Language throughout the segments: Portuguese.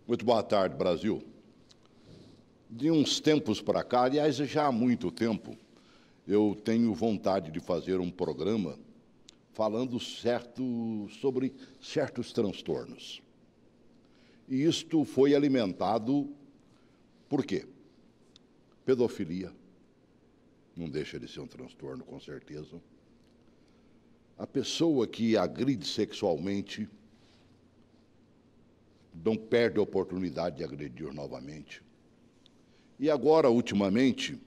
Muito boa tarde, Brasil. De uns tempos para cá, aliás, já há muito tempo, eu tenho vontade de fazer um programa falando sobre certos transtornos. E isto foi alimentado por quê? Pedofilia, não deixa de ser um transtorno, com certeza. A pessoa que agride sexualmente não perde a oportunidade de agredir novamente. E agora, ultimamente,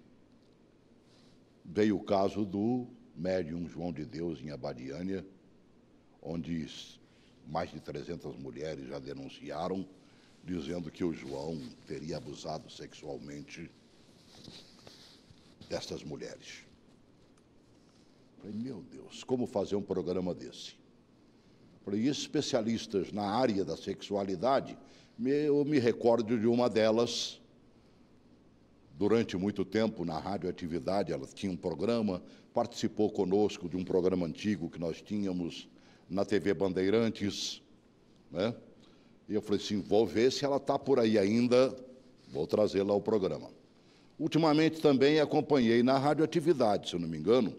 veio o caso do médium João de Deus em Abadiânia, onde mais de 300 mulheres já denunciaram, dizendo que o João teria abusado sexualmente dessas mulheres. Falei, meu Deus, como fazer um programa desse? Falei, especialistas na área da sexualidade, eu me recordo de uma delas, durante muito tempo, na radioatividade, ela tinha um programa, participou conosco de um programa antigo que nós tínhamos na TV Bandeirantes, né? E eu falei assim, vou ver se ela está por aí ainda, vou trazê-la ao programa. Ultimamente também acompanhei na radioatividade, se eu não me engano,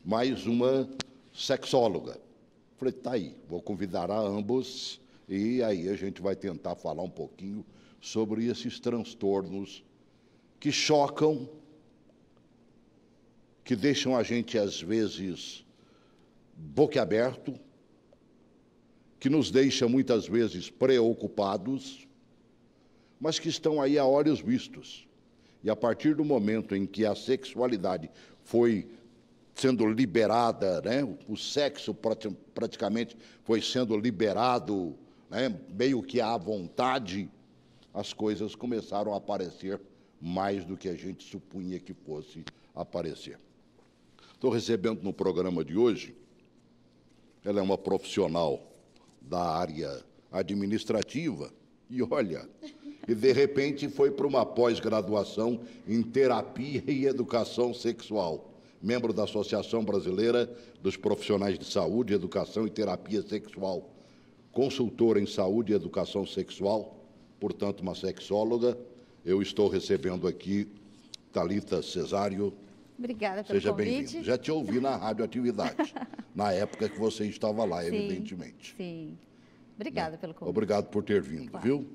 mais uma sexóloga. Falei, tá aí, vou convidar a ambos e aí a gente vai tentar falar um pouquinho sobre esses transtornos que chocam, que deixam a gente, às vezes, boquiaberto, que nos deixa, muitas vezes, preocupados, mas que estão aí a olhos vistos. E, a partir do momento em que a sexualidade foi sendo liberada, né, o sexo praticamente foi sendo liberado, né, meio que à vontade, as coisas começaram a aparecer mais do que a gente supunha que fosse aparecer. Estou recebendo no programa de hoje, ela é uma profissional da área administrativa, e olha, e de repente foi para uma pós-graduação em terapia e educação sexual, membro da Associação Brasileira dos Profissionais de Saúde, Educação e Terapia Sexual, consultora em saúde e educação sexual, portanto, uma sexóloga. Eu estou recebendo aqui Thalita Cesário. Obrigada pelo convite. Seja bem-vindo. Já te ouvi na radioatividade, na época que você estava lá, sim, evidentemente. Sim. Obrigada pelo convite. Obrigado por ter vindo, claro. Viu?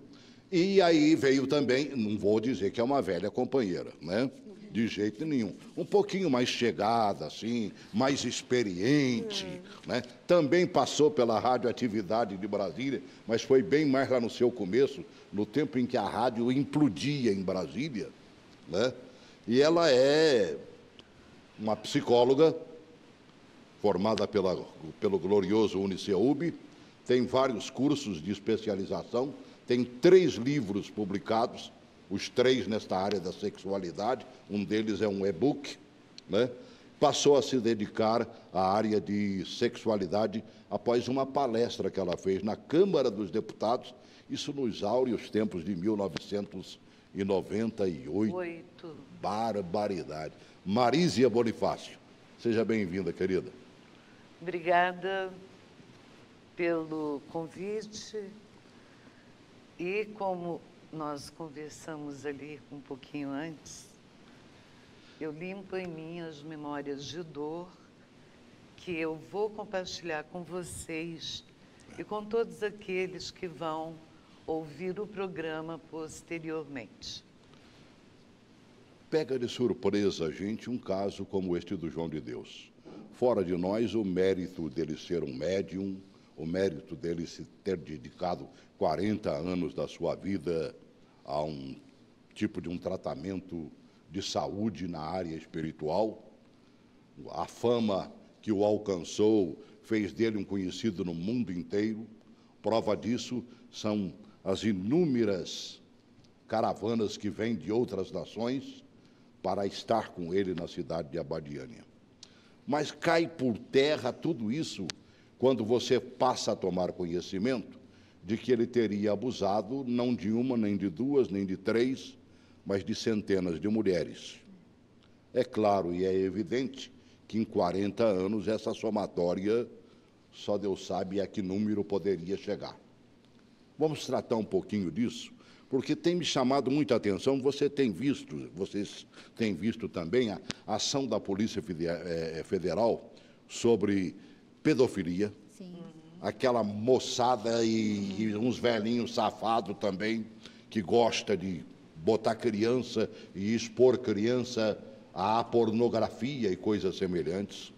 E aí veio também, não vou dizer que é uma velha companheira, né? De jeito nenhum. Um pouquinho mais chegada, assim, mais experiente, né? Também passou pela radioatividade de Brasília, mas foi bem mais lá no seu começo, no tempo em que a rádio implodia em Brasília, né? E ela é uma psicóloga formada pelo glorioso UniCeub, tem vários cursos de especialização, tem 3 livros publicados, os 3 nesta área da sexualidade, um deles é um e-book, né? Passou a se dedicar à área de sexualidade após uma palestra que ela fez na Câmara dos Deputados, isso nos áureos tempos de 1998. Barbaridade. Marísia Bonifácio, seja bem-vinda, querida. Obrigada pelo convite. E como nós conversamos ali um pouquinho antes, eu limpo em mim as memórias de dor que eu vou compartilhar com vocês e com todos aqueles que vão ouvir o programa posteriormente. Pega de surpresa a gente um caso como este do João de Deus. Fora de nós, o mérito dele ser um médium, o mérito dele se ter dedicado 40 anos da sua vida a um tipo de um tratamento de saúde na área espiritual. A fama que o alcançou fez dele um conhecido no mundo inteiro. Prova disso são as inúmeras caravanas que vêm de outras nações para estar com ele na cidade de Abadiânia. Mas cai por terra tudo isso quando você passa a tomar conhecimento de que ele teria abusado não de uma, nem de 2, nem de 3, mas de centenas de mulheres. É claro e é evidente que em 40 anos essa somatória, só Deus sabe a que número poderia chegar. Vamos tratar um pouquinho disso, porque tem me chamado muita atenção. Vocês têm visto também a ação da Polícia Federal sobre pedofilia. Sim. Aquela moçada e uns velhinhos safados também, que gosta de botar criança e expor criança à pornografia e coisas semelhantes.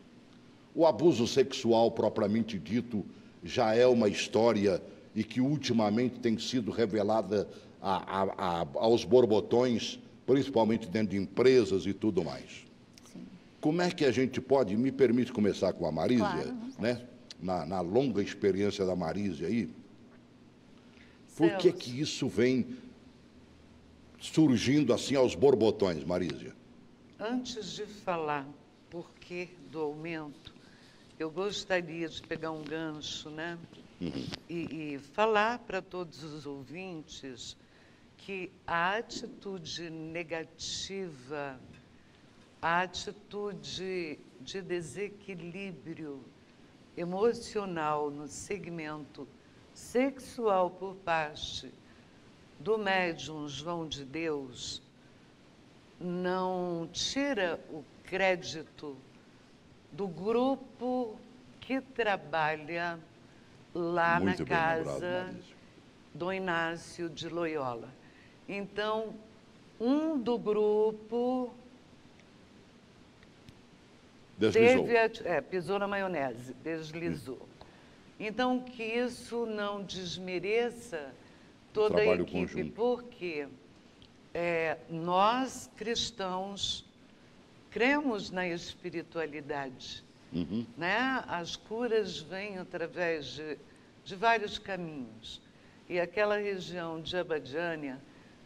O abuso sexual, propriamente dito, já é uma história e que ultimamente tem sido revelada aos borbotões, principalmente dentro de empresas e tudo mais. Sim. Como é que a gente pode, me permite começar com a Marísia, Claro, né? Na longa experiência da Marísia aí, por que isso vem surgindo assim aos borbotões, Marísia? Antes de falar porquê do aumento, eu gostaria de pegar um gancho, né? E falar para todos os ouvintes que a atitude negativa, a atitude de desequilíbrio emocional no segmento sexual por parte do médium João de Deus não tira o crédito do grupo que trabalha lá Muito na bem lembrado, casa Marísia. do Inácio de Loyola. Então, um do grupo Deslizou. pisou na maionese, deslizou. Então, que isso não desmereça toda a Trabalho equipe, conjunto. porque nós, cristãos, cremos na espiritualidade. Né? As curas vêm através de vários caminhos. E aquela região de Abadiânia,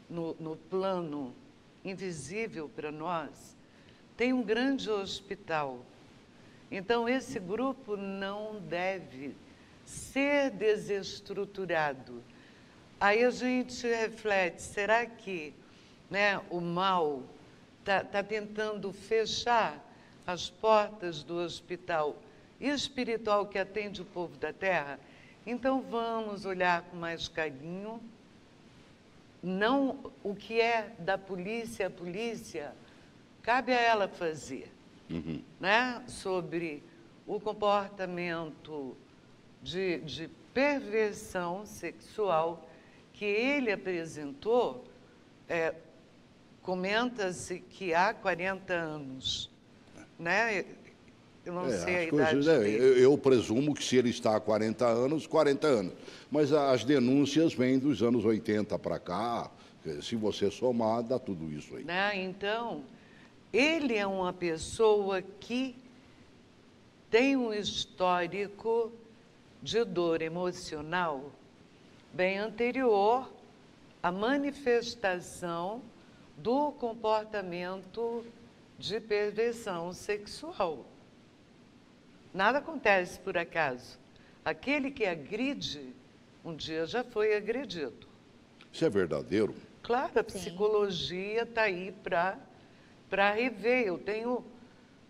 no plano invisível para nós, tem um grande hospital. Então, esse grupo não deve ser desestruturado. Aí a gente reflete, será que, né, o mal está tentando fechar as portas do hospital espiritual que atende o povo da terra? Então, vamos olhar com mais carinho, não o que é da polícia, a polícia, cabe a ela fazer, né? Sobre o comportamento de perversão sexual que ele apresentou, comenta-se que há 40 anos, né? Eu não sei a idade dele. Eu presumo que se ele está há 40 anos, 40 anos. Mas as denúncias vêm dos anos 80 para cá. Se você somar, dá tudo isso aí. Né? Então, ele é uma pessoa que tem um histórico de dor emocional bem anterior à manifestação do comportamento de perversão sexual. Nada acontece por acaso. Aquele que agride, um dia já foi agredido. Isso é verdadeiro? Claro, a psicologia está aí para rever. Eu tenho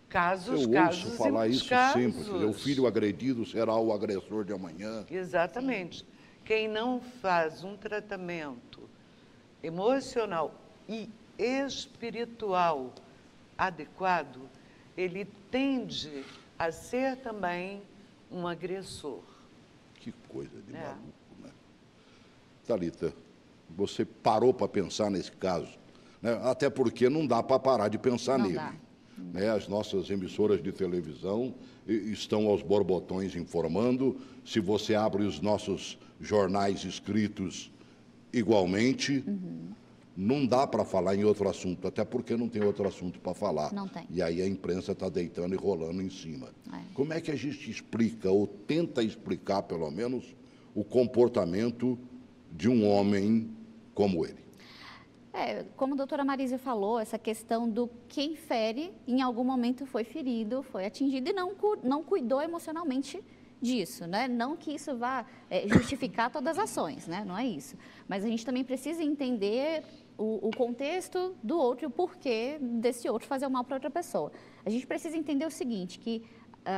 casos Eu ouço falar e muitos isso casos. sempre. O filho agredido será o agressor de amanhã. Exatamente. Sim. Quem não faz um tratamento emocional e espiritual adequado, ele tende a ser também um agressor. Que coisa de maluco, né? Thalita, você parou para pensar nesse caso, né? Até porque não dá para parar de pensar nele. Né? As nossas emissoras de televisão estão aos borbotões informando. Se você abre os nossos jornais escritos igualmente, não dá para falar em outro assunto, até porque não tem outro assunto para falar. Não tem. E aí a imprensa está deitando e rolando em cima. Como é que a gente explica, ou tenta explicar, pelo menos, o comportamento de um homem como ele? Como a doutora Marísia falou, essa questão do quem fere, em algum momento foi ferido, foi atingido e não cuidou emocionalmente disso, né? Não que isso vá justificar todas as ações, né? Não é isso. Mas a gente também precisa entender o contexto do outro e o porquê desse outro fazer o mal para outra pessoa. A gente precisa entender o seguinte, que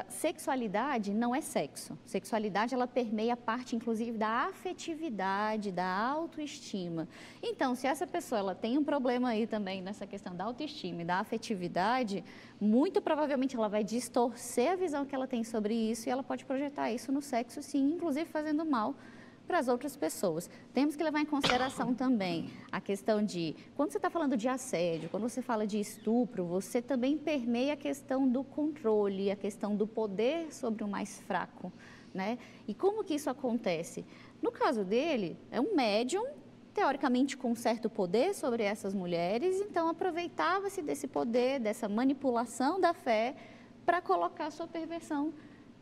Sexualidade não é sexo. Sexualidade, ela permeia a parte, inclusive, da afetividade, da autoestima. Então, se essa pessoa ela tem um problema aí também nessa questão da autoestima e da afetividade, muito provavelmente ela vai distorcer a visão que ela tem sobre isso e ela pode projetar isso no sexo, sim, inclusive fazendo mal para as outras pessoas. Temos que levar em consideração também a questão de, quando você está falando de assédio, quando você fala de estupro, você também permeia a questão do controle, a questão do poder sobre o mais fraco, né? E como que isso acontece? No caso dele, é um médium, teoricamente com certo poder sobre essas mulheres, então aproveitava-se desse poder, dessa manipulação da fé, para colocar a sua perversão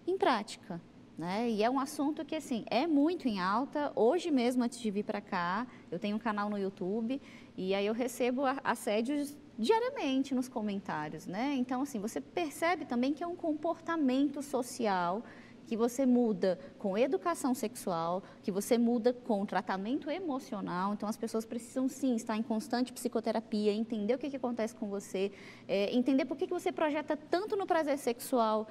em prática. Né? E é um assunto que, assim, é muito em alta. Hoje mesmo, antes de vir para cá, eu tenho um canal no YouTube e aí eu recebo assédios diariamente nos comentários, né? Então, assim, você percebe também que é um comportamento social que você muda com educação sexual, que você muda com tratamento emocional. Então, as pessoas precisam, sim, estar em constante psicoterapia, entender o que acontece com você, entender por que você projeta tanto no prazer sexual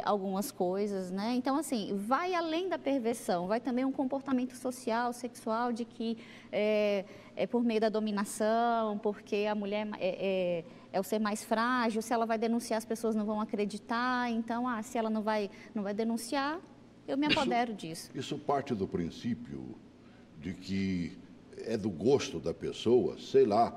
algumas coisas, né? Então, assim, vai além da perversão, vai também um comportamento social, sexual, de que é por meio da dominação, porque a mulher é o ser mais frágil, se ela vai denunciar, as pessoas não vão acreditar, então, se ela não vai denunciar, eu me apodero disso. Isso parte do princípio de que é do gosto da pessoa, sei lá,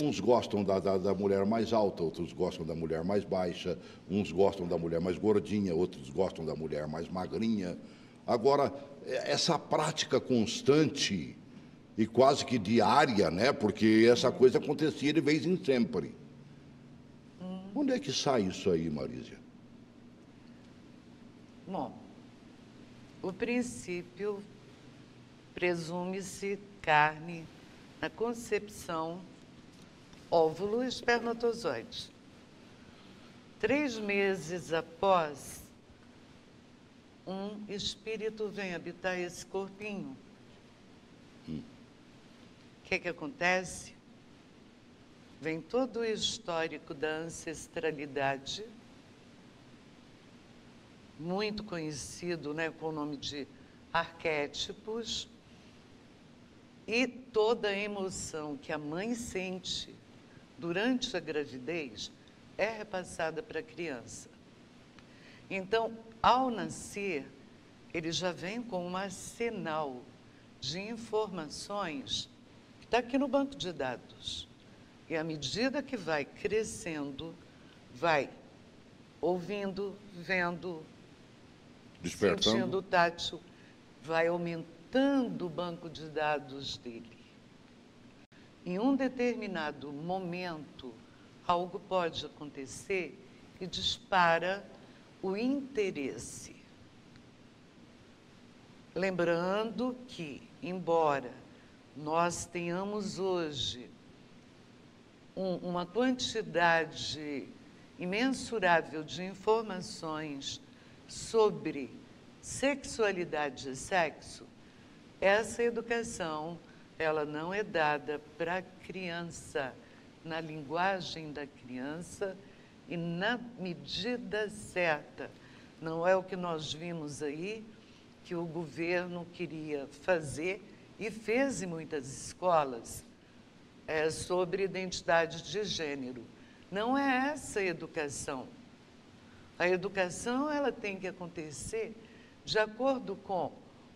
uns gostam da mulher mais alta, outros gostam da mulher mais baixa, uns gostam da mulher mais gordinha, outros gostam da mulher mais magrinha. Agora, essa prática constante e quase que diária, né? Porque essa coisa acontecia de vez em sempre. Onde é que sai isso aí, Marísia? Bom, o princípio presume-se carne na concepção, óvulo e espermatozoide. 3 meses após, um espírito vem habitar esse corpinho. O que acontece? Vem todo o histórico da ancestralidade, muito conhecido, né, com o nome de arquétipos, e toda a emoção que a mãe sente durante a gravidez é repassada para a criança. Então, ao nascer, ele já vem com um arsenal de informações que está aqui no banco de dados. E à medida que vai crescendo, vai ouvindo, vendo, sentindo o tátil, vai aumentando o banco de dados dele. Em um determinado momento, algo pode acontecer que dispara o interesse. Lembrando que, embora nós tenhamos hoje uma quantidade imensurável de informações sobre sexualidade e sexo, essa educação, ela não é dada para a criança, na linguagem da criança e na medida certa. Não é o que nós vimos aí, que o governo queria fazer e fez em muitas escolas, sobre identidade de gênero. Não é essa a educação. A educação, ela tem que acontecer de acordo com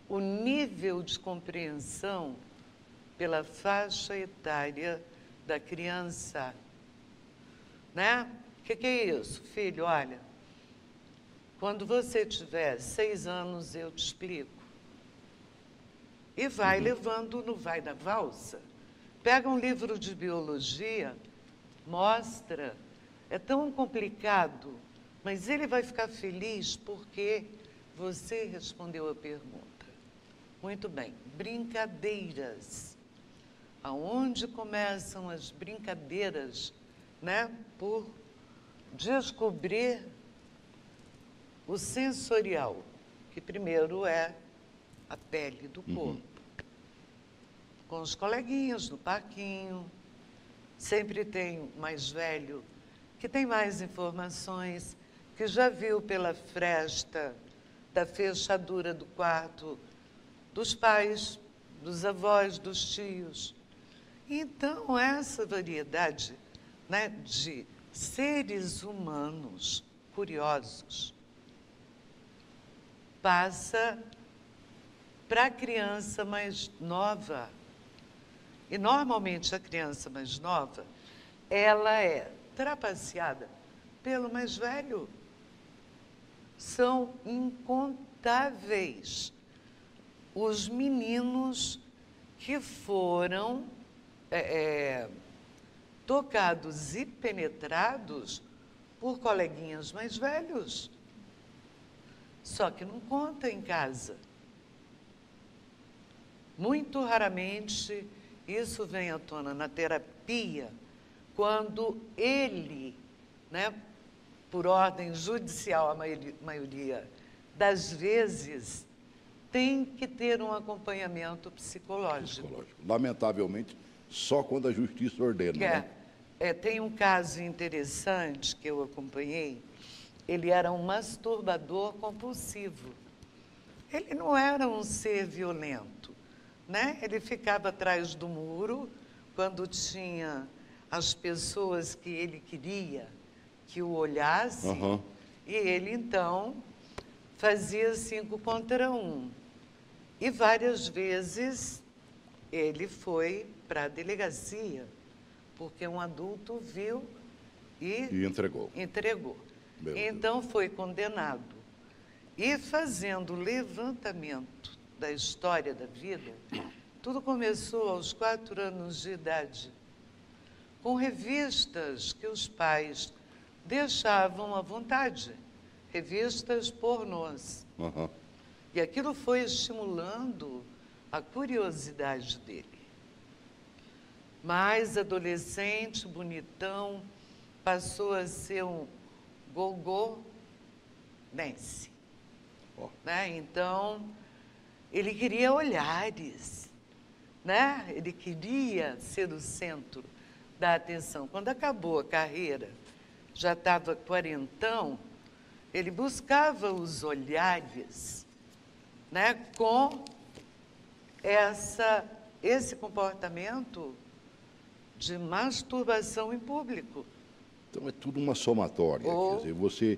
o nível de compreensão pela faixa etária da criança. Né? O que é isso? Filho, olha, quando você tiver 6 anos, eu te explico. E vai levando no vai da valsa. Pega um livro de biologia, mostra. É tão complicado, mas ele vai ficar feliz porque você respondeu a pergunta. Muito bem, brincadeiras. Aonde começam as brincadeiras, né? Por descobrir o sensorial, que primeiro é a pele do corpo. Com os coleguinhas no parquinho, sempre tem o mais velho que tem mais informações, que já viu pela fresta da fechadura do quarto dos pais, dos avós, dos tios. Então, essa variedade, né, de seres humanos curiosos passa para a criança mais nova. E, normalmente, a criança mais nova, ela é trapaceada pelo mais velho. São incontáveis os meninos que foram tocados e penetrados por coleguinhas mais velhos. Só que não conta em casa. Muito raramente isso vem à tona na terapia, quando ele, né, por ordem judicial, a maioria das vezes, tem que ter um acompanhamento psicológico. Lamentavelmente, só quando a justiça ordena. Né? Tem um caso interessante que eu acompanhei. Ele era um masturbador compulsivo. Ele não era um ser violento, né? Ele ficava atrás do muro quando tinha as pessoas que ele queria que o olhassem, e ele, então, fazia 5 contra 1. E várias vezes ele foi para a delegacia, porque um adulto viu e entregou. Então, foi condenado. E fazendo o levantamento da história da vida, tudo começou aos 4 anos de idade, com revistas que os pais deixavam à vontade, revistas pornôs. E aquilo foi estimulando a curiosidade dele. Mas adolescente, bonitão, passou a ser um gogô Nancy. Né? Então, ele queria olhares, né? Ele queria ser o centro da atenção. Quando acabou a carreira, já estava quarentão, ele buscava os olhares, né, com esse comportamento de masturbação em público. Então, é tudo uma somatória. Quer dizer, você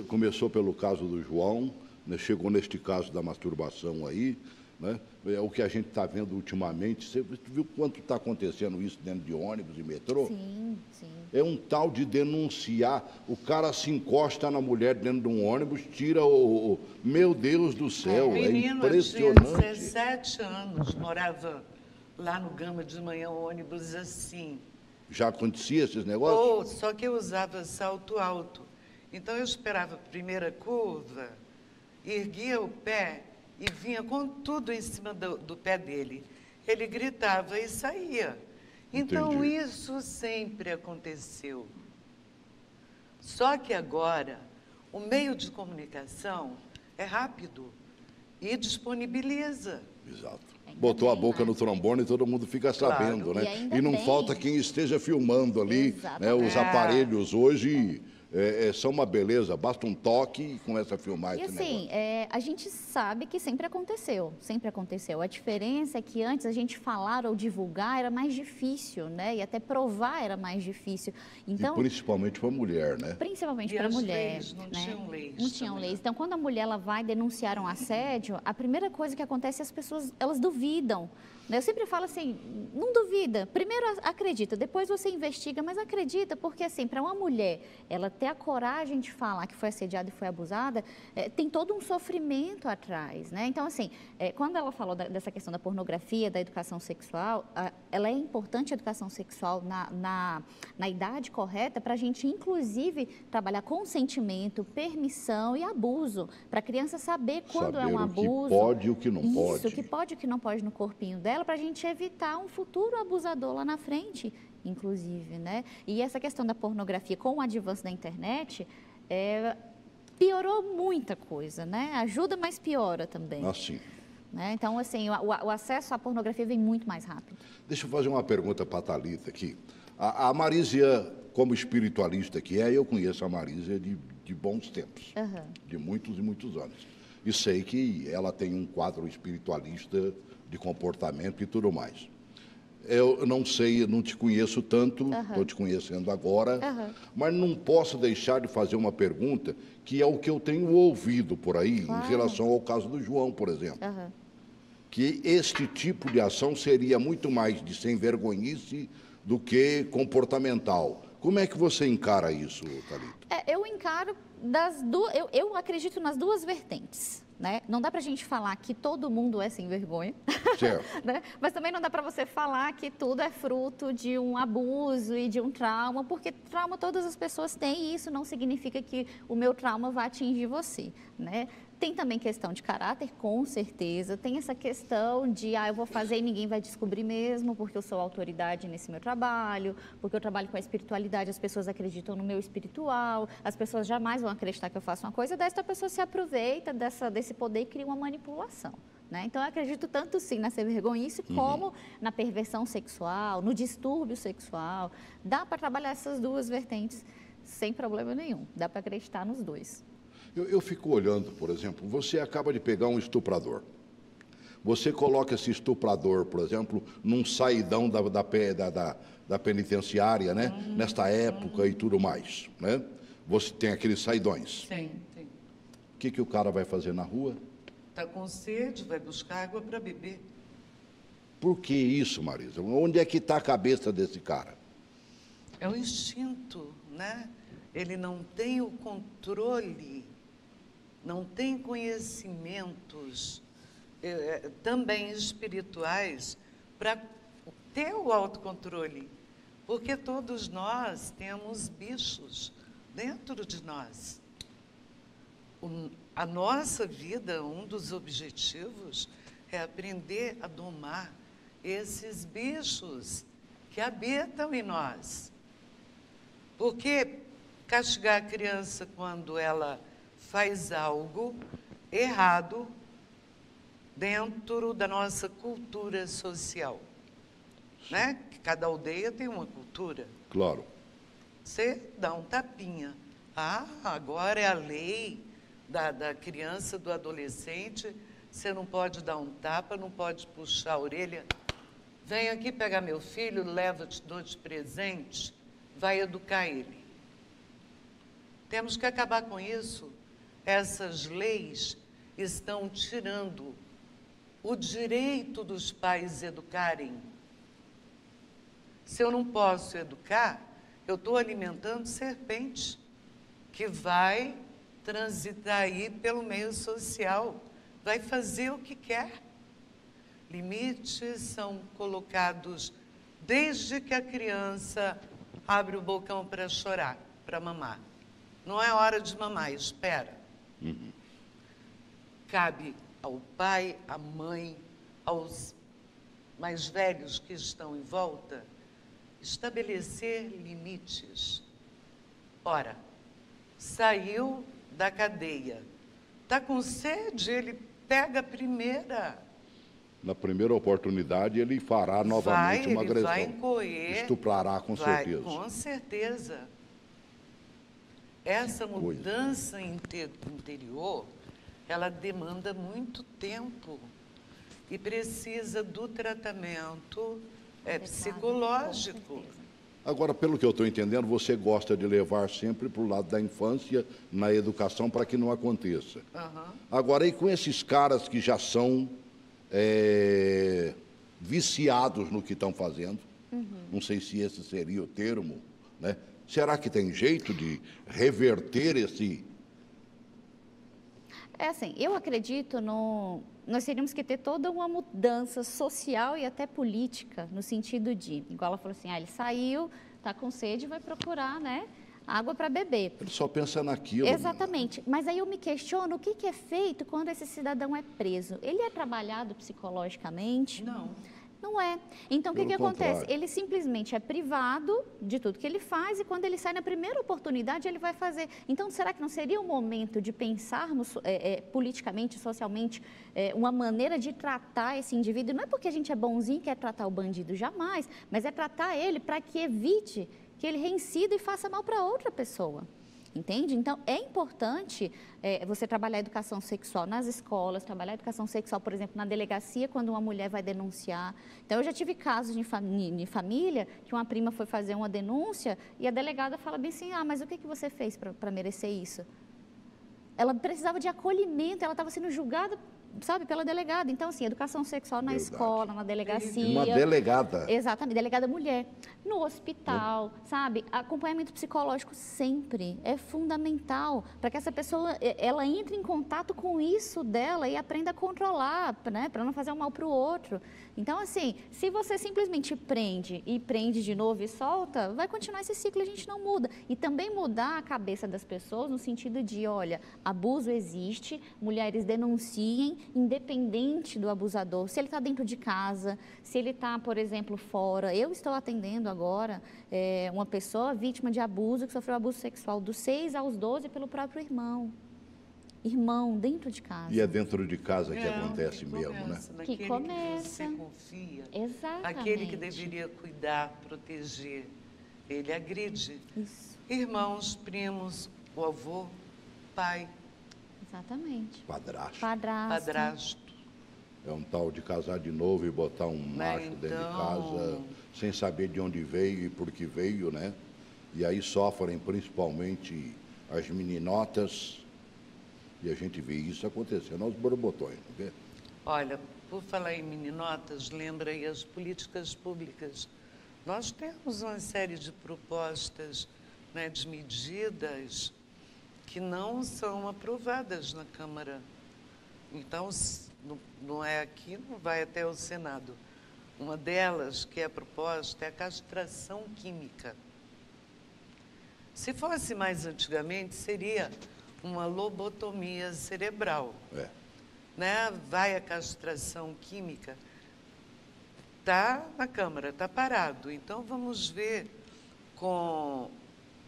começou pelo caso do João, né, chegou neste caso da masturbação aí, né? É o que a gente está vendo ultimamente. Você viu quanto está acontecendo isso dentro de ônibus e metrô? Sim, sim. É um tal de denunciar. O cara se encosta na mulher dentro de um ônibus, tira o... Meu Deus do céu, é impressionante. Tinha 17 anos, morava lá no Gama de manhã, um ônibus assim. Já acontecia esses negócios? Só que eu usava salto alto. Então, eu esperava a primeira curva, erguia o pé e vinha com tudo em cima do pé dele. Ele gritava e saía. Então, Entendi. isso sempre aconteceu. Só que agora, o meio de comunicação é rápido e disponibiliza. Exato. Botou a boca no trombone e todo mundo fica sabendo, né? E não falta quem esteja filmando ali, né? Os aparelhos hoje são uma beleza, basta um toque e começa a filmar esse negócio. A gente sabe que sempre aconteceu. A diferença é que antes a gente falar ou divulgar era mais difícil, né? E até provar era mais difícil. Então, e principalmente para a mulher, né? Principalmente para a mulher. Leis não tinham leis. Não tinham leis. Então, quando a mulher ela vai denunciar um assédio, a primeira coisa que acontece é as pessoas, elas duvidam. Eu sempre falo assim, não duvida, primeiro acredita, depois você investiga, mas acredita, porque assim, para uma mulher, ela ter a coragem de falar que foi assediada e foi abusada, tem todo um sofrimento atrás, né? Então, assim, quando ela falou dessa questão da pornografia, da educação sexual, ela é importante a educação sexual na idade correta para a gente, inclusive, trabalhar consentimento, permissão e abuso, para a criança saber quando é um abuso. O que pode e o que não pode. Isso, o que pode e o que não pode no corpinho dela, para a gente evitar um futuro abusador lá na frente, inclusive, né? E essa questão da pornografia com o avanço da internet piorou muita coisa, né? Ajuda, mas piora também. Assim. Né? Então, assim, o acesso à pornografia vem muito mais rápido. Deixa eu fazer uma pergunta para a Thalita aqui. A Marísia, como espiritualista que é, eu conheço a Marísia de de bons tempos, Aham. de muitos e muitos anos. E sei que ela tem um quadro espiritualista de comportamento e tudo mais. Eu não sei, não te conheço tanto, estou te conhecendo agora, mas não posso deixar de fazer uma pergunta que é o que eu tenho ouvido por aí, em relação ao caso do João, por exemplo. Que este tipo de ação seria muito mais de sem-vergonhice do que comportamental. Como é que você encara isso, Thalita? Eu encaro das duas, eu acredito nas duas vertentes, né? Não dá para a gente falar que todo mundo é sem vergonha, Certo. né? Mas também não dá para você falar que tudo é fruto de um abuso e de um trauma, porque trauma todas as pessoas têm e isso não significa que o meu trauma vai atingir você, né? Tem também questão de caráter, com certeza. Tem essa questão de, eu vou fazer e ninguém vai descobrir mesmo, porque eu sou autoridade nesse meu trabalho, porque eu trabalho com a espiritualidade, as pessoas acreditam no meu espiritual, as pessoas jamais vão acreditar que eu faço uma coisa dessa, a pessoa se aproveita desse poder e cria uma manipulação, né? Então, eu acredito tanto sim na vergonhice como na perversão sexual, no distúrbio sexual. Dá para trabalhar essas duas vertentes sem problema nenhum. Dá para acreditar nos dois. Eu fico olhando, por exemplo, você acaba de pegar um estuprador. Você coloca esse estuprador, por exemplo, num saidão da penitenciária, né? Nesta época e tudo mais, né? Você tem aqueles saidões. Tem. O que o cara vai fazer na rua? Está com sede, vai buscar água para beber. Por que isso, Marisa? Onde é que está a cabeça desse cara? É o instinto, né? Ele não tem o controle, não tem conhecimentos também espirituais para ter o autocontrole, porque todos nós temos bichos dentro de nós. A nossa vida, um dos objetivos é aprender a domar esses bichos que habitam em nós. Porque castigar a criança quando ela faz algo errado dentro da nossa cultura social, né? Que cada aldeia tem uma cultura. Claro. Você dá um tapinha. Agora é a lei da criança, do adolescente, você não pode dar um tapa, não pode puxar a orelha. Vem aqui pegar meu filho, leva-te, dou-te presente, vai educar ele. Temos que acabar com isso. Essas leis estão tirando o direito dos pais educarem. Se eu não posso educar, eu estou alimentando serpente, que vai transitar aí pelo meio social, vai fazer o que quer. Limites são colocados desde que a criança abre o bocão para chorar, para mamar. Não é hora de mamar, espera. Cabe ao pai, à mãe, aos mais velhos que estão em volta, estabelecer limites. Ora, saiu da cadeia, está com sede, ele pega a primeira. Na primeira oportunidade, ele fará novamente uma agressão. Vai incorrer. Estuprará, com certeza. Com certeza. Essa mudança interior, ela demanda muito tempo e precisa do tratamento psicológico. Agora, pelo que eu estou entendendo, você gosta de levar sempre para o lado da infância, na educação, para que não aconteça. Agora, e com esses caras que já são viciados no que estão fazendo, não sei se esse seria o termo, né? Será que tem jeito de reverter esse... Assim, eu acredito nós teríamos que ter toda uma mudança social e até política, no sentido de, igual ela falou assim, ele saiu, está com sede, vai procurar, né, água para beber. Ele só pensa naquilo. Exatamente. Mas aí eu me questiono o que é feito quando esse cidadão é preso. Ele é trabalhado psicologicamente? Não. Não é. Então, o que acontece? Contrário. Ele simplesmente é privado de tudo que ele faz e quando ele sai na primeira oportunidade, ele vai fazer. Então, será que não seria o momento de pensarmos politicamente, socialmente, uma maneira de tratar esse indivíduo? Não é porque a gente é bonzinho que é tratar o bandido, jamais, mas é tratar ele para que evite que ele reincida e faça mal para outra pessoa. Entende? Então, é importante você trabalhar a educação sexual nas escolas, trabalhar a educação sexual, por exemplo, na delegacia, quando uma mulher vai denunciar. Então, eu já tive casos de família que uma prima foi fazer uma denúncia e a delegada fala bem assim, mas o que você fez para merecer isso? Ela precisava de acolhimento, ela estava sendo julgada, sabe, pela delegada. Então, assim, educação sexual na escola, na delegacia. Uma delegada. Exatamente, delegada mulher. No hospital, sabe? Acompanhamento psicológico sempre é fundamental para que essa pessoa, ela entre em contato com isso dela e aprenda a controlar, né? Para não fazer um mal para o outro. Então, assim, se você simplesmente prende e prende de novo e solta, vai continuar esse ciclo e a gente não muda. E também mudar a cabeça das pessoas no sentido de, olha, abuso existe, mulheres denunciem, independente do abusador, se ele está dentro de casa, se ele está, por exemplo, fora. Eu estou atendendo agora uma pessoa vítima de abuso, que sofreu abuso sexual dos 6 aos 12 pelo próprio irmão. Irmão, dentro de casa. E é dentro de casa que acontece mesmo, né? Que começa. Que você confia. Exatamente. Aquele que deveria cuidar, proteger, ele agride. Isso. Irmãos, primos, o avô, pai. Exatamente. Padrasto. Padrasto. É um tal de casar de novo e botar um macho dentro de casa, sem saber de onde veio e por que veio, né? E aí sofrem principalmente as meninotas, e a gente vê isso acontecendo aos borbotões, não vê? Olha, por falar em meninotas, lembra aí as políticas públicas. Nós temos uma série de propostas, né, de medidas que não são aprovadas na Câmara. Então, não é aqui, não vai até o Senado. Uma delas que é proposta é a castração química. Se fosse mais antigamente, seria uma lobotomia cerebral. Né? Vai a castração química, está na Câmara, está parado. Então, vamos ver com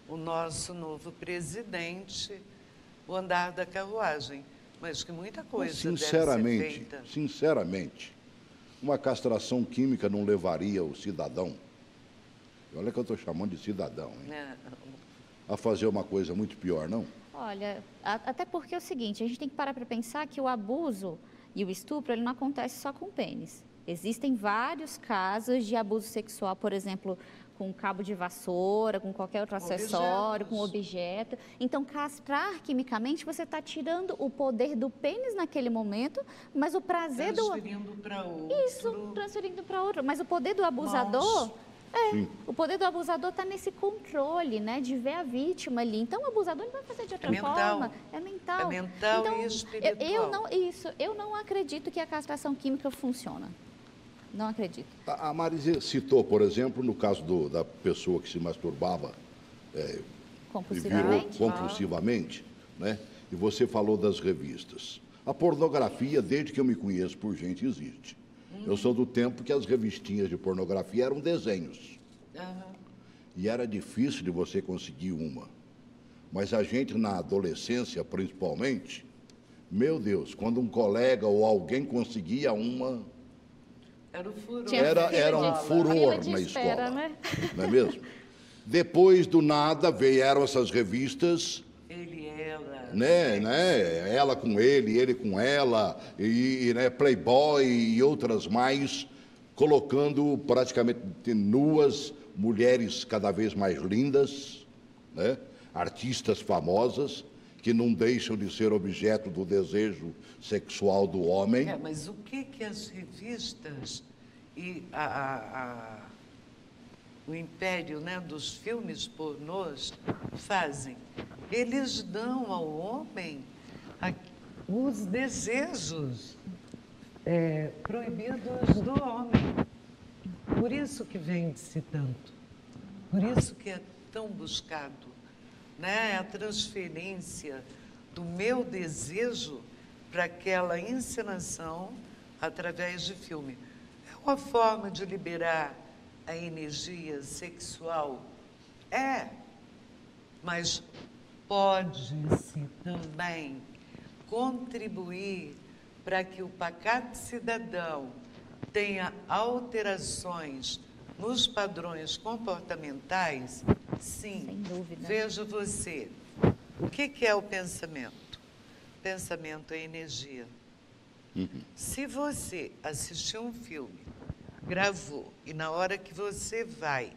o nosso novo presidente o andar da carruagem. Mas que muita coisa deve ser feita. Sinceramente, uma castração química não levaria o cidadão, olha que eu estou chamando de cidadão, hein? A fazer uma coisa muito pior, não? Olha, até porque é o seguinte, a gente tem que parar para pensar que o abuso e o estupro, ele não acontece só com o pênis. Existem vários casos de abuso sexual, por exemplo, com cabo de vassoura, com qualquer outro acessório, com objeto. Então, castrar quimicamente, você está tirando o poder do pênis naquele momento, mas o prazer transferindo para outro. Isso, transferindo para outro. Mas o poder do abusador... o poder do abusador está nesse controle, né, de ver a vítima ali. Então, o abusador não vai fazer de outra forma. É mental. É mental então, e espiritual. Eu não acredito que a castração química funciona. Não acredito. A Marise citou, por exemplo, no caso da pessoa que se masturbava compulsivamente, né? E você falou das revistas. A pornografia, desde que eu me conheço por gente, existe. Eu sou do tempo que as revistinhas de pornografia eram desenhos. E era difícil de você conseguir uma. Mas a gente, na adolescência, principalmente, meu Deus, quando um colega ou alguém conseguia uma... Era o furor. Era um furor na escola, né? Não é mesmo? Depois, do nada, vieram essas revistas... Ele, ela... Né? Ela com ele com ela, e né, Playboy e outras mais, colocando praticamente nuas mulheres cada vez mais lindas, né? Artistas famosas, que não deixam de ser objeto do desejo sexual do homem. Mas o que as revistas e o império, né, dos filmes pornôs fazem? Eles dão ao homem os desejos proibidos do homem. Por isso que vende-se tanto. Por isso que é tão buscado, né? A transferência do meu desejo para aquela encenação através de filme. É uma forma de liberar a energia sexual? Mas pode-se também contribuir para que o pacato cidadão tenha alterações nos padrões comportamentais? Sim. Sem dúvida. Veja você, O que é o pensamento? Pensamento é energia. Se você assistiu um filme, gravou, e na hora que você vai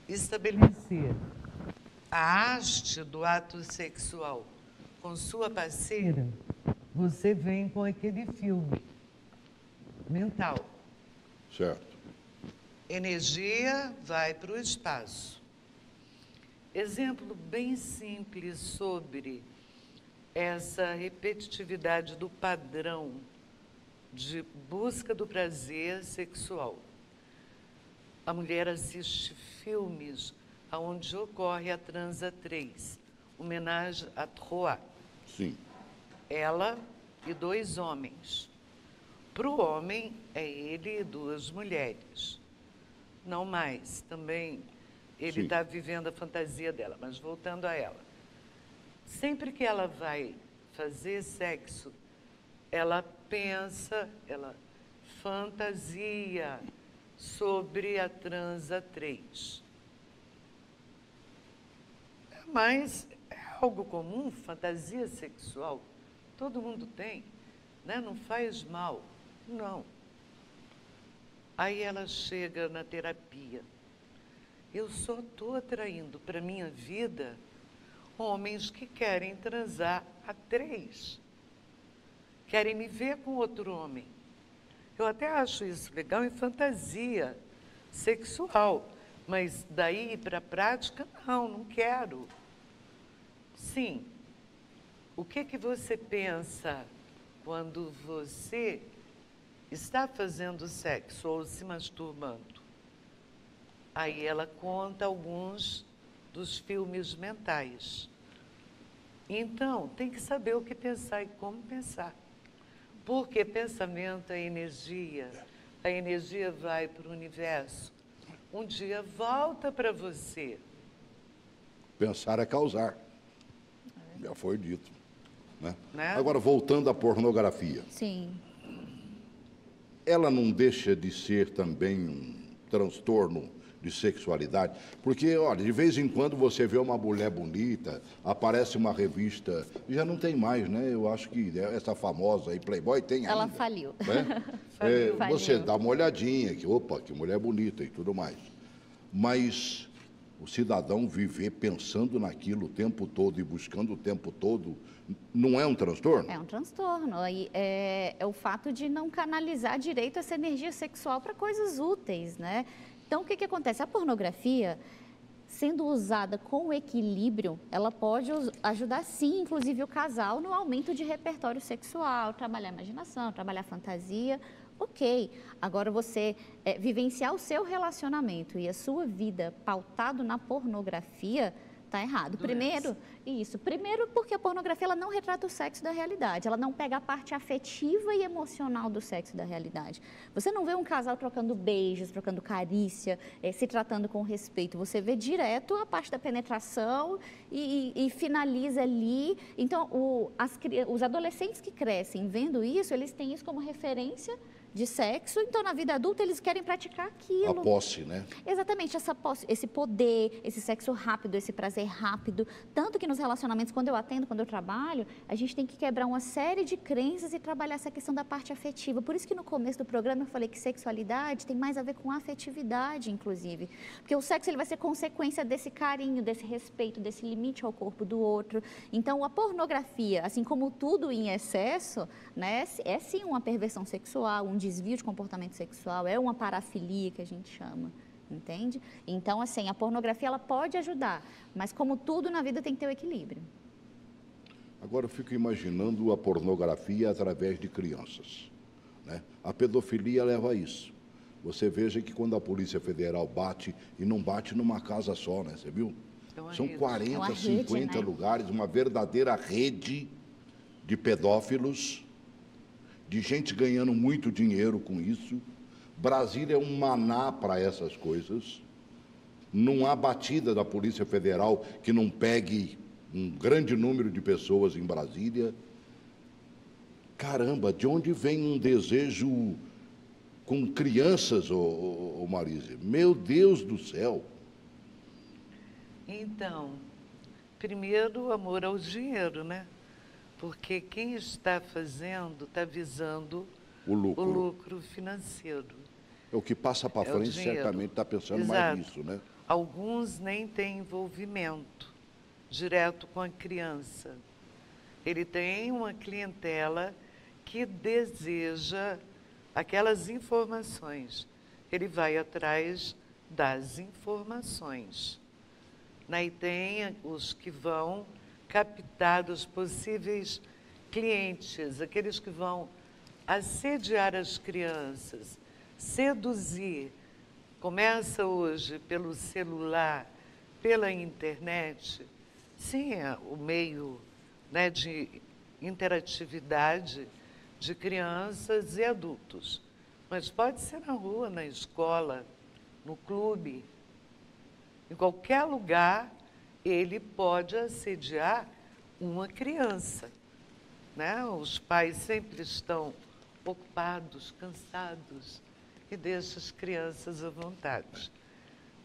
estabelecer a haste do ato sexual com sua parceira, você vem com aquele filme mental. Certo. Energia vai para o espaço. Exemplo bem simples sobre essa repetitividade do padrão de busca do prazer sexual. A mulher assiste filmes onde ocorre a transa 3, homenagem a Troia. Sim. Ela e 2 homens. Para o homem, é ele e 2 mulheres. Não mais, também ele está vivendo a fantasia dela, mas voltando a ela. Sempre que ela vai fazer sexo, ela pensa, ela fantasia sobre a transa 3. Mas é algo comum, fantasia sexual. Todo mundo tem, né? Não faz mal. Não. Aí ela chega na terapia. Eu só estou atraindo para a minha vida homens que querem transar a 3. Querem me ver com outro homem. Eu até acho isso legal em fantasia sexual, mas daí para a prática, não quero. Sim. O que você pensa quando você está fazendo sexo ou se masturbando? Aí ela conta alguns dos filmes mentais. Então, tem que saber o que pensar e como pensar. Porque pensamento é energia. A energia vai para o universo. Um dia volta para você. Pensar é causar. Já foi dito. Né? Né? Agora, voltando à pornografia. Sim. Ela não deixa de ser também um transtorno de sexualidade? Porque, olha, de vez em quando você vê uma mulher bonita, aparece uma revista, já não tem mais, né? Eu acho que essa famosa aí, Playboy, tem Ela ainda. faliu. Né? Faliu. Você dá uma olhadinha, que, opa, que mulher bonita e tudo mais. Mas o cidadão viver pensando naquilo o tempo todo e buscando o tempo todo, não é um transtorno? É um transtorno. E é o fato de não canalizar direito essa energia sexual para coisas úteis, né? Então, o que acontece? A pornografia, sendo usada com equilíbrio, ela pode ajudar, sim, inclusive o casal, no aumento de repertório sexual, trabalhar a imaginação, trabalhar a fantasia. Ok, agora você vivenciar o seu relacionamento e a sua vida pautado na pornografia, está errado. Primeiro porque a pornografia ela não retrata o sexo da realidade, ela não pega a parte afetiva e emocional do sexo da realidade. Você não vê um casal trocando beijos, trocando carícia, se tratando com respeito, você vê direto a parte da penetração e finaliza ali. Então, os adolescentes que crescem vendo isso, eles têm isso como referência de sexo, então na vida adulta eles querem praticar aquilo. A posse, né? Exatamente, essa posse, esse poder, esse sexo rápido, esse prazer rápido. Tanto que nos relacionamentos, quando eu atendo, quando eu trabalho, a gente tem que quebrar uma série de crenças e trabalhar essa questão da parte afetiva. Por isso que no começo do programa eu falei que sexualidade tem mais a ver com afetividade, inclusive. Porque o sexo ele vai ser consequência desse carinho, desse respeito, desse limite ao corpo do outro. Então, a pornografia, assim como tudo em excesso, né, é sim uma perversão sexual, um desvio de comportamento sexual, é uma parafilia que a gente chama, entende? Então, assim, a pornografia ela pode ajudar, mas como tudo na vida tem que ter o equilíbrio. Agora eu fico imaginando a pornografia através de crianças, né? A pedofilia leva a isso. Você veja que quando a Polícia Federal bate, e não bate numa casa só, né? Você viu? São 40, 50 lugares, uma verdadeira rede de pedófilos, de gente ganhando muito dinheiro com isso. Brasília é um maná para essas coisas. Não há batida da Polícia Federal que não pegue um grande número de pessoas em Brasília. Caramba, de onde vem um desejo com crianças, Marise? Meu Deus do céu! Então, Primeiro, o amor ao dinheiro, né? Porque quem está fazendo está visando O lucro. o lucro financeiro. O que passa para É o frente dinheiro. certamente está pensando Exato. mais nisso, né? Alguns nem têm envolvimento direto com a criança. Ele tem uma clientela que deseja aquelas informações. Ele vai atrás das informações. E tem os que vão captar dos possíveis clientes, aqueles que vão assediar as crianças, seduzir. Começa hoje pelo celular, pela internet. Sim, é o meio, né, de interatividade de crianças e adultos. Mas pode ser na rua, na escola, no clube. Em qualquer lugar, ele pode assediar uma criança, né? Os pais sempre estão ocupados, cansados, e deixam as crianças à vontade.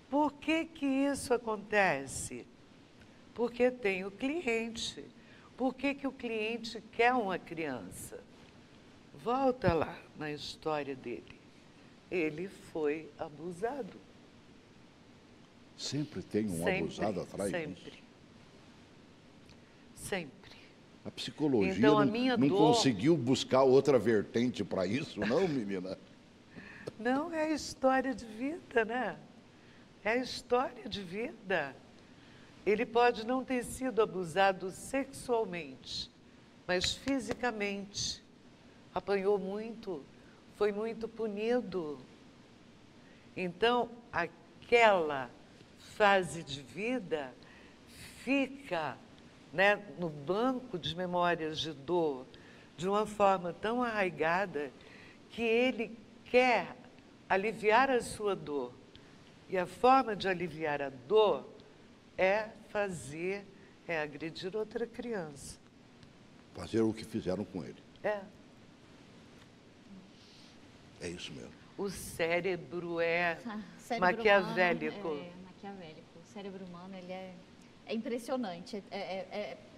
Por que que isso acontece? Porque tem o cliente. Por que que o cliente quer uma criança? Volta lá na história dele. Ele foi abusado. Sempre tem um Sempre, abusado atrás disso. sempre. Sempre. A psicologia Então, a não, minha não dor- conseguiu buscar outra vertente para isso, não, menina? Não, é a história de vida, né? É a história de vida. Ele pode não ter sido abusado sexualmente, mas fisicamente. Apanhou muito, foi muito punido. Então, aquela fase de vida fica, né, no banco de memórias de dor de uma forma tão arraigada que ele quer aliviar a sua dor. E a forma de aliviar a dor é agredir outra criança. Fazer o que fizeram com ele. É isso mesmo. O cérebro é Cérebro maquiavélico. humano é maquiavélico. O cérebro humano, ele é impressionante.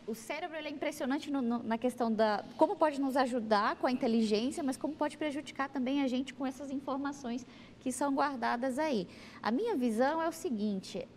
O cérebro, ele é impressionante na questão da... Como pode nos ajudar com a inteligência, mas como pode prejudicar também a gente com essas informações que são guardadas aí. A minha visão é o seguinte,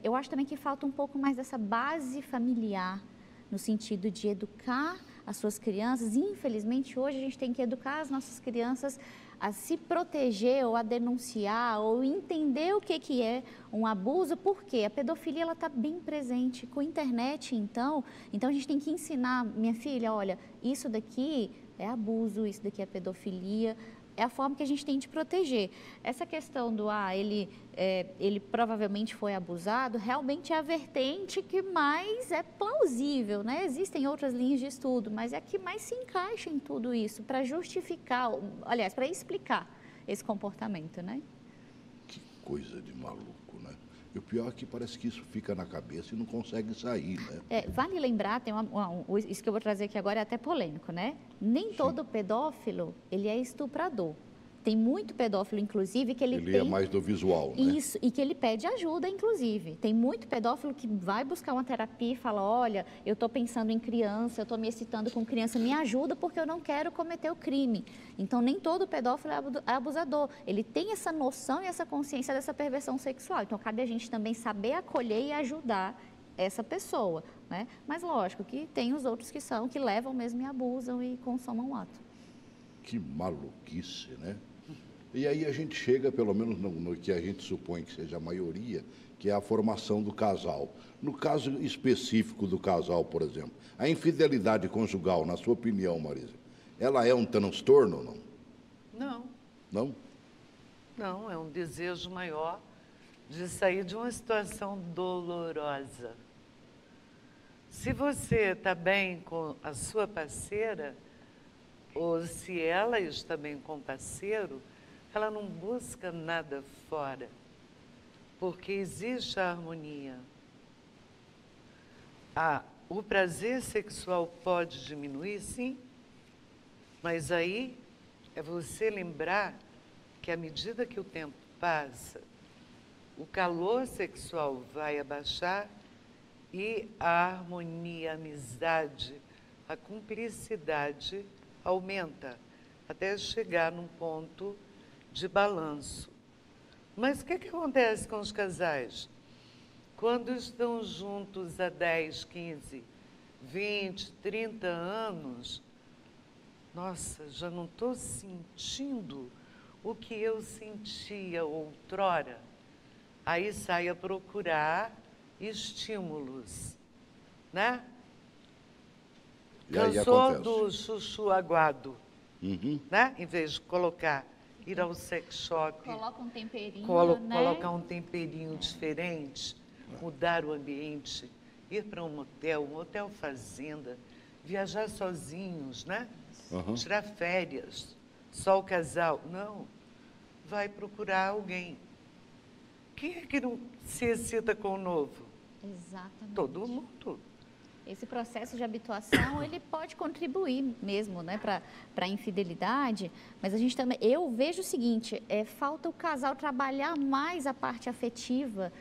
eu acho também que falta um pouco mais dessa base familiar, no sentido de educar as suas crianças. Infelizmente, hoje a gente tem que educar as nossas crianças a se proteger ou a denunciar ou entender o que é um abuso, porque a pedofilia está bem presente com a internet, então a gente tem que ensinar, minha filha, olha, isso daqui é abuso, isso daqui é pedofilia, é a forma que a gente tem de proteger. Essa questão do, ele provavelmente foi abusado, realmente é a vertente que mais é plausível, né? Existem outras linhas de estudo, mas é a que mais se encaixa em tudo isso, para justificar, aliás, para explicar esse comportamento, né? Que coisa de maluco, né? E o pior é que parece que isso fica na cabeça e não consegue sair, né? Vale lembrar, tem isso que eu vou trazer aqui agora é até polêmico, né? Nem todo pedófilo, ele é estuprador. Tem muito pedófilo, inclusive, que ele tem... é mais do visual, né? Isso, e que ele pede ajuda, inclusive. Tem muito pedófilo que vai buscar uma terapia e fala, olha, eu estou pensando em criança, eu estou me excitando com criança, me ajuda porque eu não quero cometer o crime. Então, nem todo pedófilo é abusador. Ele tem essa noção e essa consciência dessa perversão sexual. Então, cabe a gente também saber acolher e ajudar essa pessoa, né? Mas, lógico, que tem os outros que levam mesmo e abusam e consomam o ato. Que maluquice, né? E aí a gente chega, pelo menos no que a gente supõe que seja a maioria, que é a formação do casal. No caso específico do casal, por exemplo, a infidelidade conjugal, na sua opinião, Marisa, ela é um transtorno ou não? Não. Não? Não, é um desejo maior de sair de uma situação dolorosa. Se você está bem com a sua parceira, ou se ela está bem com o parceiro, ela não busca nada fora, porque existe a harmonia. O prazer sexual pode diminuir, sim, mas aí é você lembrar que à medida que o tempo passa, o calor sexual vai abaixar e a harmonia, a amizade, a cumplicidade aumenta, até chegar num ponto de balanço. Mas o que acontece com os casais? Quando estão juntos há 10, 15, 20, 30 anos, nossa, já não estou sentindo o que eu sentia outrora. Aí sai a procurar estímulos, né? E aí Cansou acontece. do chuchu aguado, né? Em vez de ir ao sex shop, Coloca um temperinho, né? colocar um temperinho diferente, mudar o ambiente, ir para um hotel fazenda, viajar sozinhos, né? Tirar férias, só o casal. Não, vai procurar alguém. Quem é que não se excita com o novo? Exatamente. Todo mundo. Esse processo de habituação, ele pode contribuir mesmo, né, para a infidelidade, mas a gente também, eu vejo o seguinte, falta o casal trabalhar mais a parte afetiva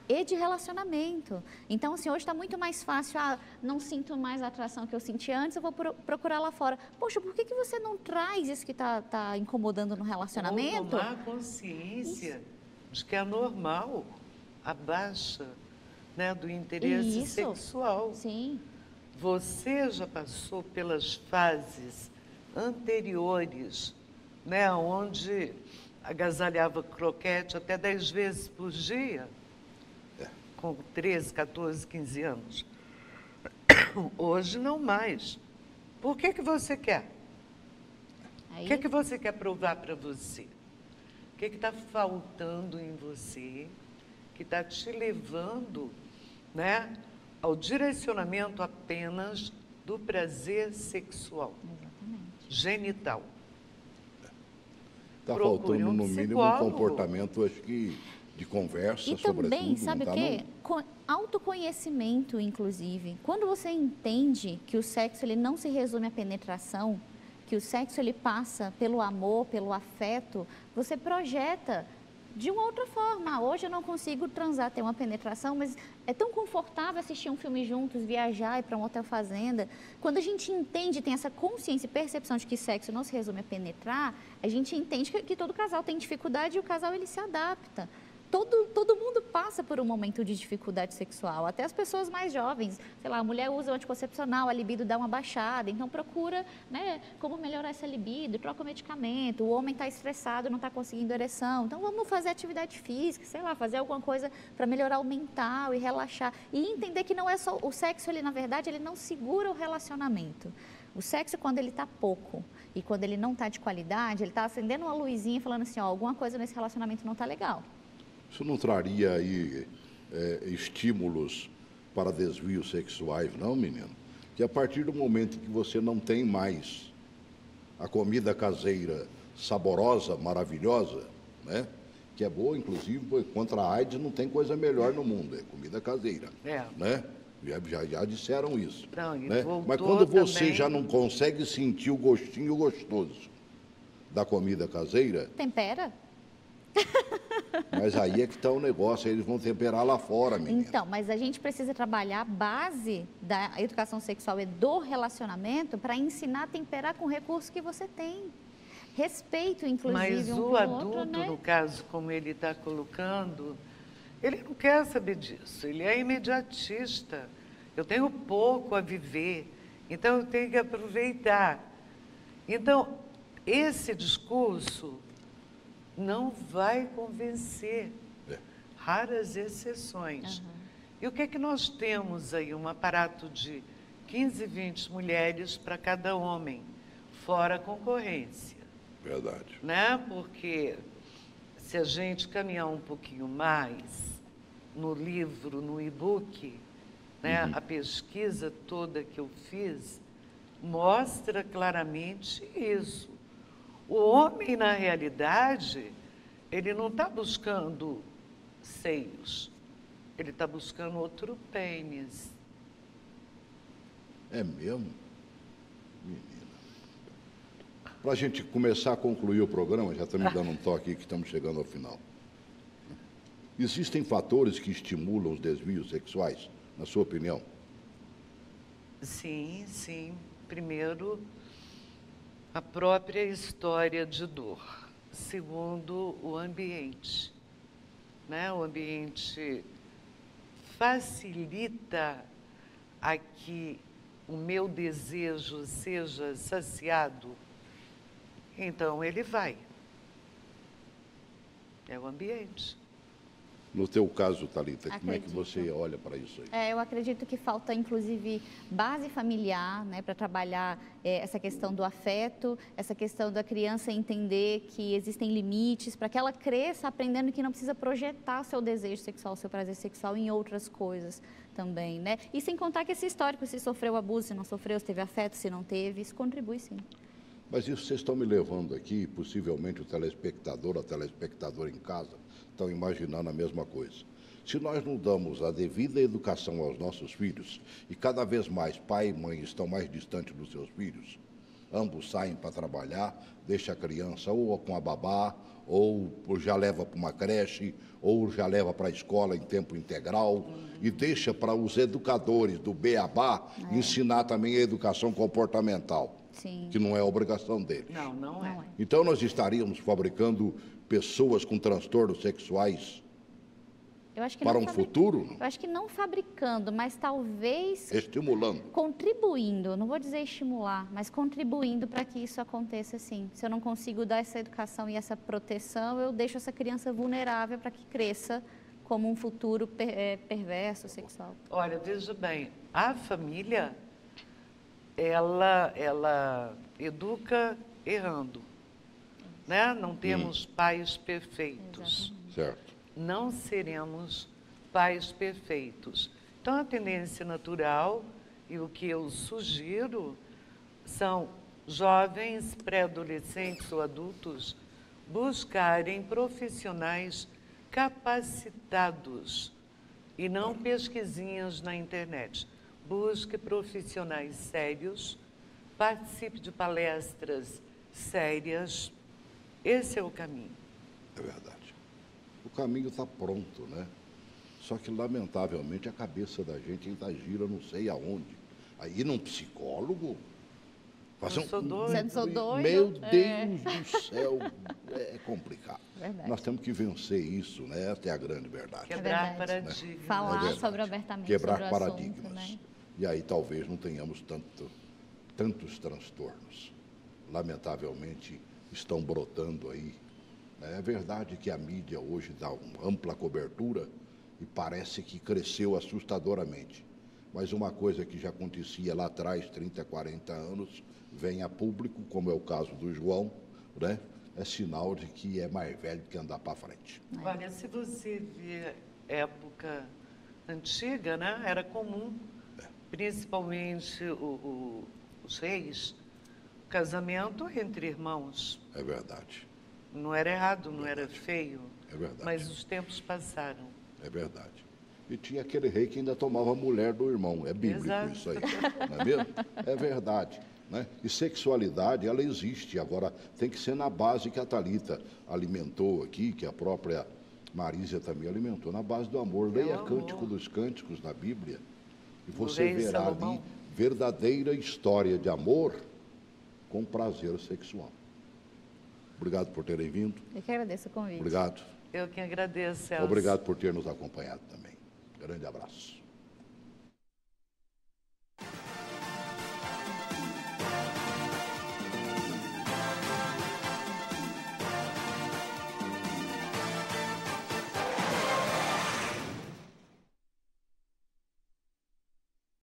e de relacionamento. Então, assim, hoje está muito mais fácil, não sinto mais a atração que eu senti antes, eu vou procurar lá fora. Poxa, por que você não traz isso que está incomodando no relacionamento? Ou tomar consciência de que é normal a baixa, né, do interesse sexual. Sim. Você já passou pelas fases anteriores, né, onde agasalhava croquete até 10 vezes por dia? Com 13, 14, 15 anos. Hoje não mais. Por que você quer? O que você quer provar para você? O que está faltando em você que está te levando, né, ao direcionamento apenas do prazer sexual? Exatamente. Genital. Está Procure faltando, um no mínimo, um psicólogo. comportamento, acho que, de conversa, E sobretudo. também, sabe o não quê? Autoconhecimento, inclusive. Quando você entende que o sexo ele não se resume à penetração, que o sexo ele passa pelo amor, pelo afeto, você projeta de uma outra forma. Hoje eu não consigo transar, ter uma penetração, mas é tão confortável assistir um filme juntos, viajar, ir para um hotel fazenda. Quando a gente entende, tem essa consciência e percepção de que sexo não se resume a penetrar, a gente entende que todo casal tem dificuldade e o casal ele se adapta. Todo mundo passa por um momento de dificuldade sexual, até as pessoas mais jovens. Sei lá, a mulher usa o anticoncepcional, a libido dá uma baixada, então procura, né, como melhorar essa libido, troca o medicamento, o homem está estressado, não está conseguindo ereção, então vamos fazer atividade física, sei lá, fazer alguma coisa para melhorar o mental e relaxar. E entender que não é só, o sexo, ele na verdade, ele não segura o relacionamento. O sexo, quando ele está pouco e quando ele não está de qualidade, ele está acendendo uma luzinha falando assim, ó, alguma coisa nesse relacionamento não está legal. Isso não traria aí estímulos para desvios sexuais, não, menino? Que a partir do momento que você não tem mais a comida caseira saborosa, maravilhosa, né? Que é boa, inclusive, contra a AIDS não tem coisa melhor no mundo, é comida caseira. Né? Já disseram isso. Não, né? Mas quando você também... já não consegue sentir o gostinho gostoso da comida caseira... Tempera. Mas aí é que está o negócio, eles vão temperar lá fora, menina. Então, mas a gente precisa trabalhar a base da educação sexual e do relacionamento para ensinar a temperar com o recurso que você tem. Respeito, inclusive, mas um o pro adulto, outro, né? no caso, como ele está colocando, ele não quer saber disso, ele é imediatista. Eu tenho pouco a viver, então eu tenho que aproveitar. Então, esse discurso não vai convencer, raras exceções. E o que é que nós temos aí? Um aparato de 15, 20 mulheres para cada homem, fora a concorrência. Verdade. Né? Porque se a gente caminhar um pouquinho mais no livro, no e-book, né, a pesquisa toda que eu fiz mostra claramente isso. O homem, na realidade, ele não está buscando seios, ele está buscando outro pênis. É mesmo? Menina. Para a gente começar a concluir o programa, já está me dando um toque que estamos chegando ao final. Existem fatores que estimulam os desvios sexuais na sua opinião? Sim, sim. Primeiro, a própria história de dor. Segundo, o ambiente, né? O ambiente facilita a que o meu desejo seja saciado, então ele vai. É o ambiente. No teu caso, Thalita, como é que Acredito. você olha para isso aí? Eu acredito que falta, inclusive, base familiar, né, para trabalhar essa questão do afeto, essa questão da criança entender que existem limites, para que ela cresça aprendendo que não precisa projetar seu desejo sexual, seu prazer sexual em outras coisas também, né? E sem contar que esse histórico, se sofreu abuso, se não sofreu, se teve afeto, se não teve, isso contribui sim. Mas isso vocês estão me levando aqui, possivelmente o telespectador, a telespectadora em casa, estão imaginando a mesma coisa. Se nós não damos a devida educação aos nossos filhos, e cada vez mais pai e mãe estão mais distantes dos seus filhos, ambos saem para trabalhar, deixa a criança ou com a babá, ou já leva para uma creche, ou já leva para a escola em tempo integral, e deixa para os educadores do Beabá ensinar também a educação comportamental, Sim. que não é obrigação deles. Não, não é. Não é. Então, nós estaríamos fabricando pessoas com transtornos sexuais Eu acho que para não um fabri- futuro, Eu acho que não fabricando, mas talvez estimulando. contribuindo, não vou dizer estimular, mas contribuindo para que isso aconteça sim. Se eu não consigo dar essa educação e essa proteção, eu deixo essa criança vulnerável para que cresça como um futuro perverso, sexual. Olha, veja bem, a família, ela educa errando, né? Não temos pais perfeitos. Exatamente. Certo. Não seremos pais perfeitos. Então, a tendência natural e o que eu sugiro são jovens, pré-adolescentes ou adultos buscarem profissionais capacitados e não pesquisinhas na internet. Busque profissionais sérios, participe de palestras sérias. Esse é o caminho. É verdade. O caminho está pronto, né? Só que, lamentavelmente, a cabeça da gente ainda gira não sei aonde. Aí, num psicólogo... Eu sou doido. Você não sou doido? Meu Deus do céu, é complicado. Verdade. Nós temos que vencer isso, né? Essa é a grande verdade. Quebrar verdade. paradigmas. Falar É verdade. sobre abertamente Quebrar sobre o paradigmas. assunto, né? E aí talvez não tenhamos tantos transtornos. Lamentavelmente, estão brotando aí. É verdade que a mídia hoje dá uma ampla cobertura e parece que cresceu assustadoramente. Mas uma coisa que já acontecia lá atrás, 30, 40 anos, vem a público, como é o caso do João, né? É sinal de que é mais velho que andar para frente. Olha, se você vê época antiga, né, era comum, principalmente os reis, o casamento entre irmãos. É verdade, Não era errado, não era feio, é verdade. mas os tempos passaram. É verdade. E tinha aquele rei que ainda tomava a mulher do irmão. É bíblico Exato. isso aí, não é mesmo? É verdade. Né? E sexualidade, ela existe. Agora, tem que ser na base que a Thalita alimentou aqui, que a própria Marísia também alimentou, na base do amor. Leia amor. Cântico dos Cânticos na Bíblia e Do você rei verá Salomão. ali verdadeira história de amor com prazer sexual. Obrigado por terem vindo. Eu que agradeço o convite. Obrigado. Eu que agradeço, Celso. Obrigado por ter nos acompanhado também. Grande abraço.